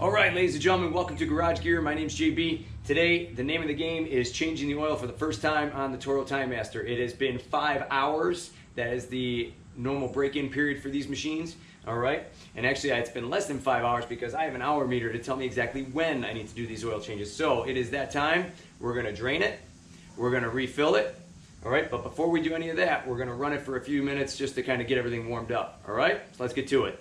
All right, ladies and gentlemen, welcome to Garage Gear. My name's JB. Today, the name of the game is changing the oil for the first time on the Toro Timemaster. It has been 5 hours. That is the normal break-in period for these machines. All right, and actually it's been less than 5 hours because I have an hour meter to tell me exactly when I need to do these oil changes. So it is that time. We're gonna drain it. We're gonna refill it. All right, but before we do any of that, we're gonna run it for a few minutes just to kind of get everything warmed up. All right, so let's get to it.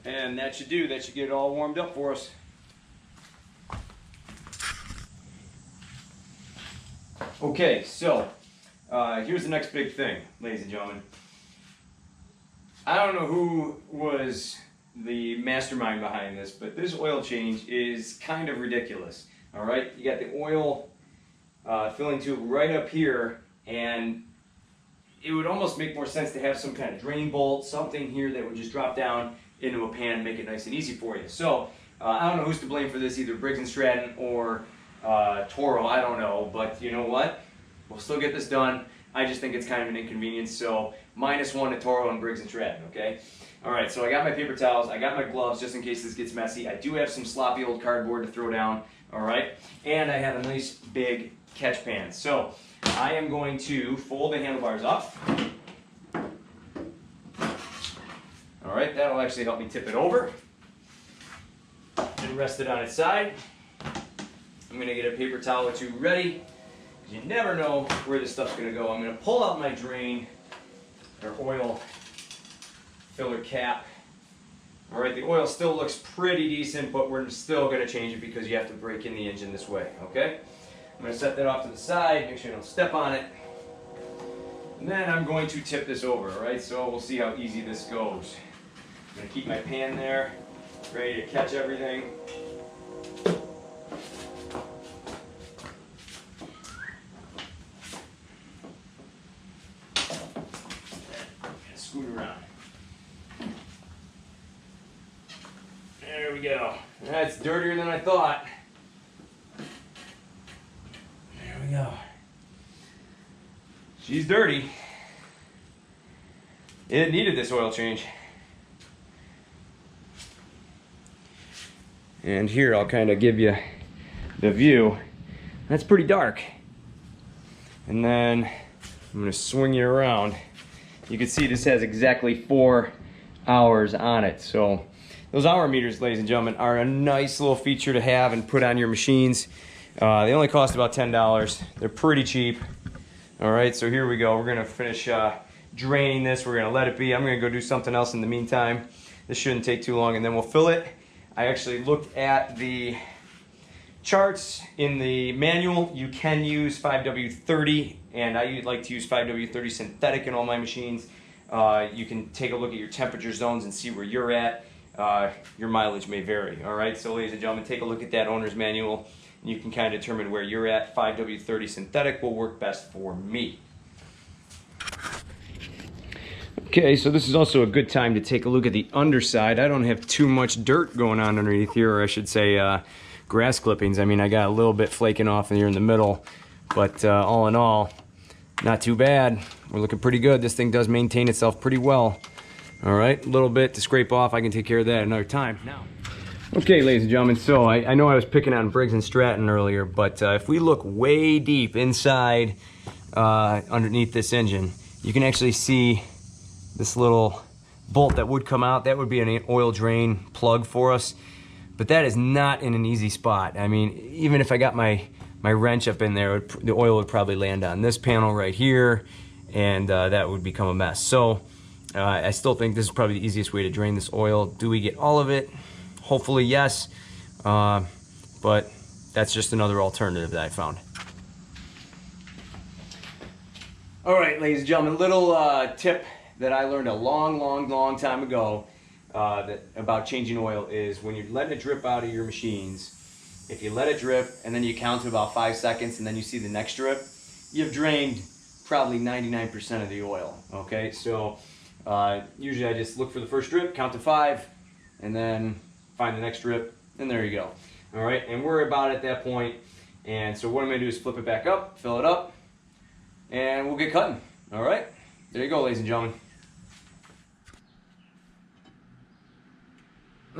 And that should do. That should get it all warmed up for us. Okay, so here's the next big thing, ladies and gentlemen. I don't know who was the mastermind behind this, but this oil change is kind of ridiculous. All right, you got the oil filling tube right up here, and it would almost make more sense to have some kind of drain bolt, something here that would just drop down into a pan and make it nice and easy for you. So I don't know who's to blame for this, either Briggs & Stratton or Toro, I don't know, but you know what? We'll still get this done. I just think it's kind of an inconvenience, so -1 to Toro and Briggs & Stratton, okay? All right, so I got my paper towels, I got my gloves just in case this gets messy. I do have some sloppy old cardboard to throw down, all right? And I have a nice big catch pan. So I am going to fold the handlebars up. All right, that'll actually help me tip it over and rest it on its side. I'm gonna get a paper towel or two ready. You never know where this stuff's gonna go. I'm gonna pull out my drain or oil filler cap. All right, the oil still looks pretty decent, but we're still gonna change it because you have to break in the engine this way, okay? I'm gonna set that off to the side, make sure I don't step on it. And then I'm going to tip this over, all right? So we'll see how easy this goes. I'm going to keep my pan there, ready to catch everything. Scoot around. There we go. That's dirtier than I thought. There we go. She's dirty. It needed this oil change. And here I'll kind of give you the view. That's pretty dark. And then I'm going to swing you around. You can see this has exactly 4 hours on it. So those hour meters, ladies and gentlemen, are a nice little feature to have and put on your machines. They only cost about $10. They're pretty cheap. All right, so here we go. We're going to finish draining this. We're going to let it be. I'm going to go do something else in the meantime. This shouldn't take too long, and then we'll fill it. I actually looked at the charts in the manual. You can use 5W30, and I like to use 5W30 synthetic in all my machines. You can take a look at your temperature zones and see where you're at. Your mileage may vary, all right? So ladies and gentlemen, take a look at that owner's manual, and you can kind of determine where you're at. 5W30 synthetic will work best for me. Okay, so this is also a good time to take a look at the underside. I don't have too much dirt going on underneath here, or I should say grass clippings. I mean, I got a little bit flaking off in here in the middle, but all in all, not too bad. We're looking pretty good. This thing does maintain itself pretty well. All right, a little bit to scrape off. I can take care of that another time. Now, okay, ladies and gentlemen, so I know I was picking on Briggs & Stratton earlier, but if we look way deep inside underneath this engine, you can actually see this little bolt that would come out. That would be an oil drain plug for us, but that is not in an easy spot. I mean, even if I got my my wrench up in there, the oil would probably land on this panel right here, and that would become a mess. So I still think this is probably the easiest way to drain this oil. Do we get all of it? Hopefully yes, but that's just another alternative that I found. All right, ladies and gentlemen, little tip that I learned a long time ago about changing oil is when you're letting it drip out of your machines, if you let it drip and then you count to about 5 seconds and then you see the next drip, you've drained probably 99% of the oil, okay? So usually I just look for the first drip, count to 5, and then find the next drip, and there you go. All right, and we're about at that point, and so what I'm gonna do is flip it back up, fill it up, and we'll get cutting. All right, there you go, ladies and gentlemen.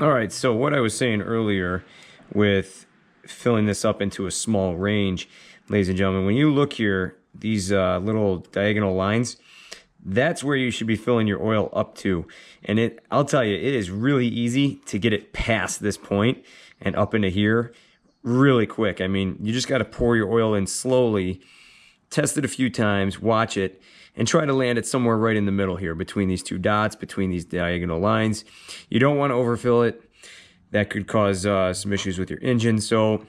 All right, so what I was saying earlier with filling this up into a small range, ladies and gentlemen, when you look here, these little diagonal lines, that's where you should be filling your oil up to. And I'll tell you, it is really easy to get it past this point and up into here really quick. I mean, you just got to pour your oil in slowly, test it a few times, watch it, and try to land it somewhere right in the middle here, between these two dots, between these diagonal lines. You don't want to overfill it. That could cause some issues with your engine. So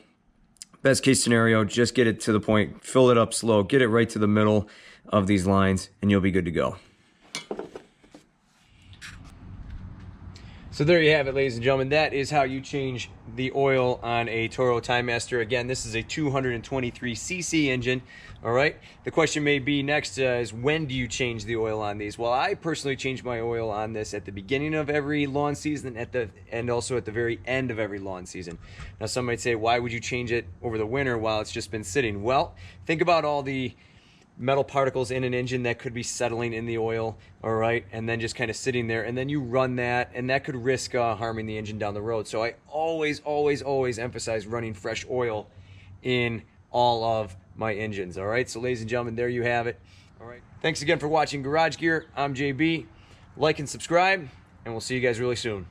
best case scenario, just get it to the point, fill it up slow, get it right to the middle of these lines, and you'll be good to go. So there you have it, ladies and gentlemen. That is how you change the oil on a Toro Timemaster. Again, this is a 223cc engine. All right. The question may be next is, when do you change the oil on these? Well, I personally change my oil on this at the beginning of every lawn season, and also at the very end of every lawn season. Now, some might say, why would you change it over the winter while it's just been sitting? Well, think about all the metal particles in an engine that could be settling in the oil, all right, and then just kind of sitting there, and then you run that, and that could risk harming the engine down the road. So I always emphasize running fresh oil in all of my engines, all right? So ladies and gentlemen, there you have it. All right, thanks again for watching Garage Gear. I'm JB. Like and subscribe, and we'll see you guys really soon.